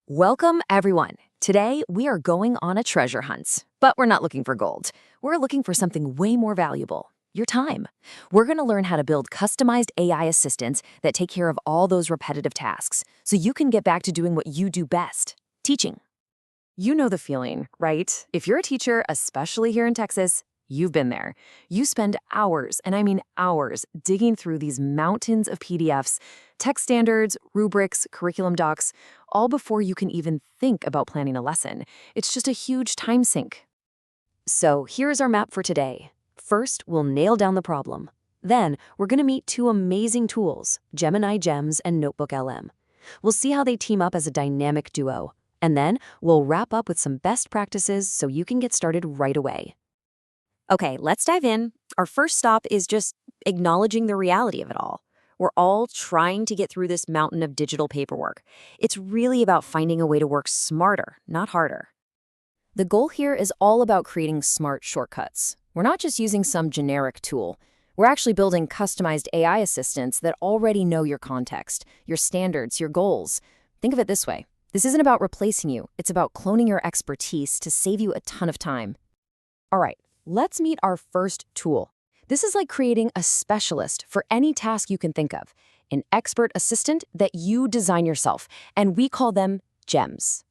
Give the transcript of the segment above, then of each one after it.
Welcome, everyone. Today, we are going on a treasure hunt, but we're not looking for gold. We're looking for something way more valuable, your time. We're going to learn how to build customized AI assistants that take care of all those repetitive tasks, so you can get back to doing what you do best, teaching. You know the feeling, right? If you're a teacher, especially here in Texas, you've been there. You spend hours, and I mean hours, digging through these mountains of PDFs, text standards, rubrics, curriculum docs, all before you can even think about planning a lesson. It's just a huge time sink. So here's our map for today. First, we'll nail down the problem. Then, we're going to meet two amazing tools, Gemini Gems and Notebook LM. We'll see how they team up as a dynamic duo. And then, we'll wrap up with some best practices so you can get started right away. Okay, let's dive in. Our first stop is just acknowledging the reality of it all. We're all trying to get through this mountain of digital paperwork. It's really about finding a way to work smarter, not harder. The goal here is all about creating smart shortcuts. We're not just using some generic tool. We're actually building customized AI assistants that already know your context, your standards, your goals. Think of it this way. This isn't about replacing you. It's about cloning your expertise to save you a ton of time. All right, let's meet our first tool. This is like creating a specialist for any task you can think of, an expert assistant that you design yourself, and we call them gems.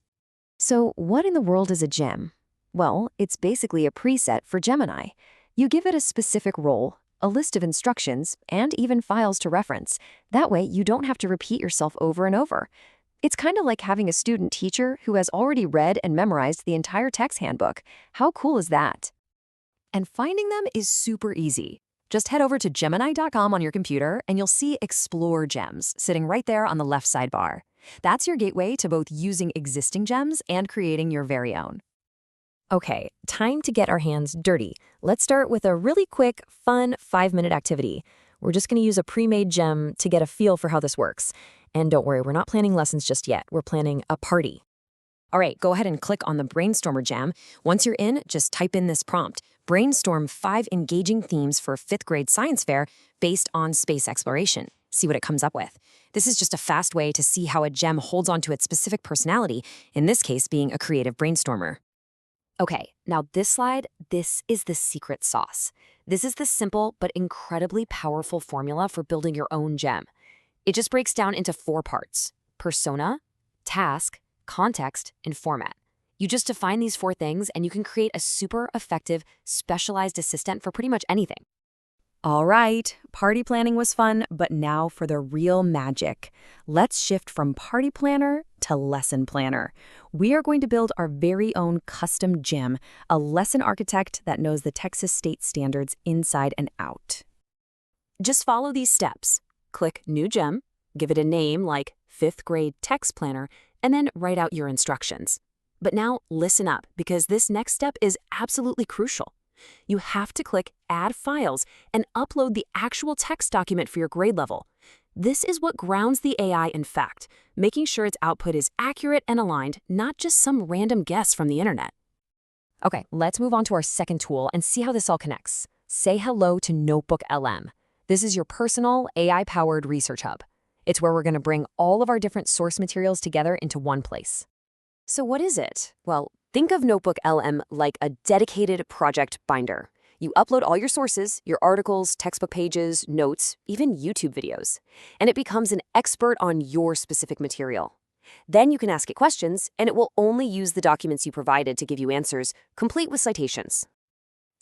So what in the world is a gem? Well, it's basically a preset for Gemini. You give it a specific role, a list of instructions, and even files to reference. That way, you don't have to repeat yourself over and over. It's kind of like having a student teacher who has already read and memorized the entire text handbook. How cool is that? And finding them is super easy. Just head over to Gemini.com on your computer and you'll see Explore Gems sitting right there on the left sidebar. That's your gateway to both using existing gems and creating your very own. Okay, time to get our hands dirty. Let's start with a really quick, fun 5-minute activity. We're just going to use a pre-made gem to get a feel for how this works. And don't worry, we're not planning lessons just yet. We're planning a party. All right, go ahead and click on the Brainstormer gem. Once you're in, just type in this prompt. Brainstorm 5 engaging themes for 5th grade science fair based on space exploration. See what it comes up with. This is just a fast way to see how a gem holds onto its specific personality, in this case being a creative brainstormer. Okay, now this slide, this is the secret sauce. This is the simple but incredibly powerful formula for building your own gem. It just breaks down into 4 parts: persona, task, context, and format. You just define these 4 things and you can create a super effective, specialized assistant for pretty much anything. All right, party planning was fun, but now for the real magic. Let's shift from party planner to lesson planner. We are going to build our very own custom gem, a lesson architect that knows the Texas state standards inside and out. Just follow these steps. Click New Gem, give it a name like 5th grade text planner, and then write out your instructions. But now listen up, because this next step is absolutely crucial. You have to click Add Files and upload the actual text document for your grade level. This is what grounds the AI in fact, making sure its output is accurate and aligned, not just some random guess from the internet. Okay, let's move on to our second tool and see how this all connects. Say hello to Notebook LM. This is your personal AI-powered research hub. It's where we're going to bring all of our different source materials together into one place. So what is it? Well, think of Notebook LM like a dedicated project binder. You upload all your sources, your articles, textbook pages, notes, even YouTube videos, and it becomes an expert on your specific material. Then you can ask it questions, and it will only use the documents you provided to give you answers, complete with citations.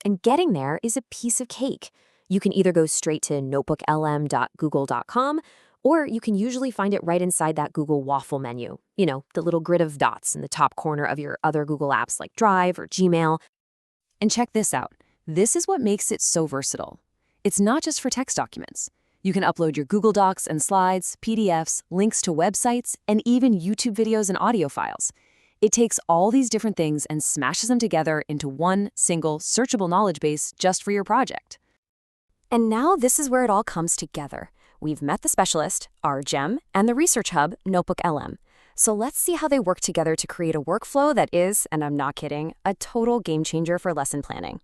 And getting there is a piece of cake. You can either go straight to notebooklm.google.com, or you can usually find it right inside that Google waffle menu. You know, the little grid of dots in the top corner of your other Google apps like Drive or Gmail. And check this out. This is what makes it so versatile. It's not just for text documents. You can upload your Google Docs and slides, PDFs, links to websites, and even YouTube videos and audio files. It takes all these different things and smashes them together into one single searchable knowledge base just for your project. And now this is where it all comes together. We've met the specialist, our gem, and the research hub, Notebook LM. So let's see how they work together to create a workflow that is, and I'm not kidding, a total game changer for lesson planning.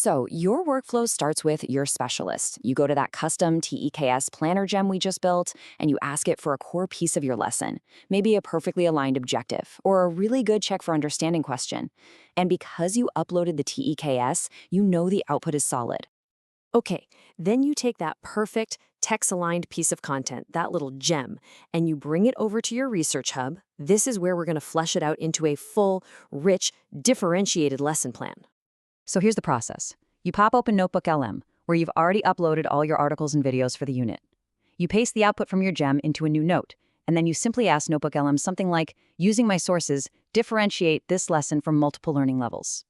So, your workflow starts with your specialist. You go to that custom TEKS planner gem we just built, and you ask it for a core piece of your lesson, maybe a perfectly aligned objective, or a really good check for understanding question. And because you uploaded the TEKS, you know the output is solid. Okay, then you take that perfect text-aligned piece of content, that little gem, and you bring it over to your research hub. This is where we're going to flesh it out into a full, rich, differentiated lesson plan. So here's the process. You pop open Notebook LM, where you've already uploaded all your articles and videos for the unit. You paste the output from your gem into a new note, and then you simply ask Notebook LM something like, using my sources, differentiate this lesson from multiple learning levels.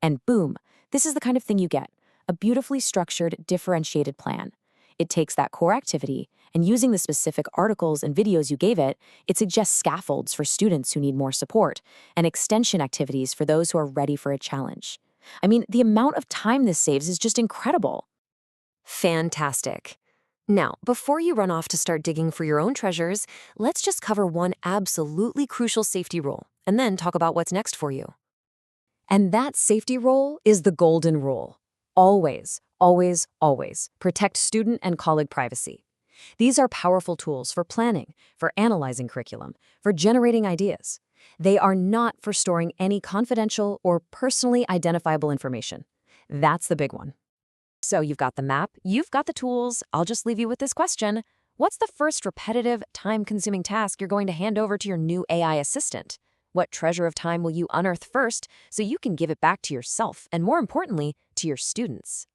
And boom, this is the kind of thing you get, a beautifully structured, differentiated plan. It takes that core activity, and using the specific articles and videos you gave it, it suggests scaffolds for students who need more support, and extension activities for those who are ready for a challenge. I mean, the amount of time this saves is just incredible. Fantastic. Now, before you run off to start digging for your own treasures, let's just cover one absolutely crucial safety rule, and then talk about what's next for you. And that safety rule is the golden rule. Always, always, always protect student and colleague privacy. These are powerful tools for planning, for analyzing curriculum, for generating ideas. They are not for storing any confidential or personally identifiable information. That's the big one. So you've got the map, you've got the tools. I'll just leave you with this question. What's the first repetitive, time-consuming task you're going to hand over to your new AI assistant? What treasure of time will you unearth first so you can give it back to yourself and, more importantly, to your students?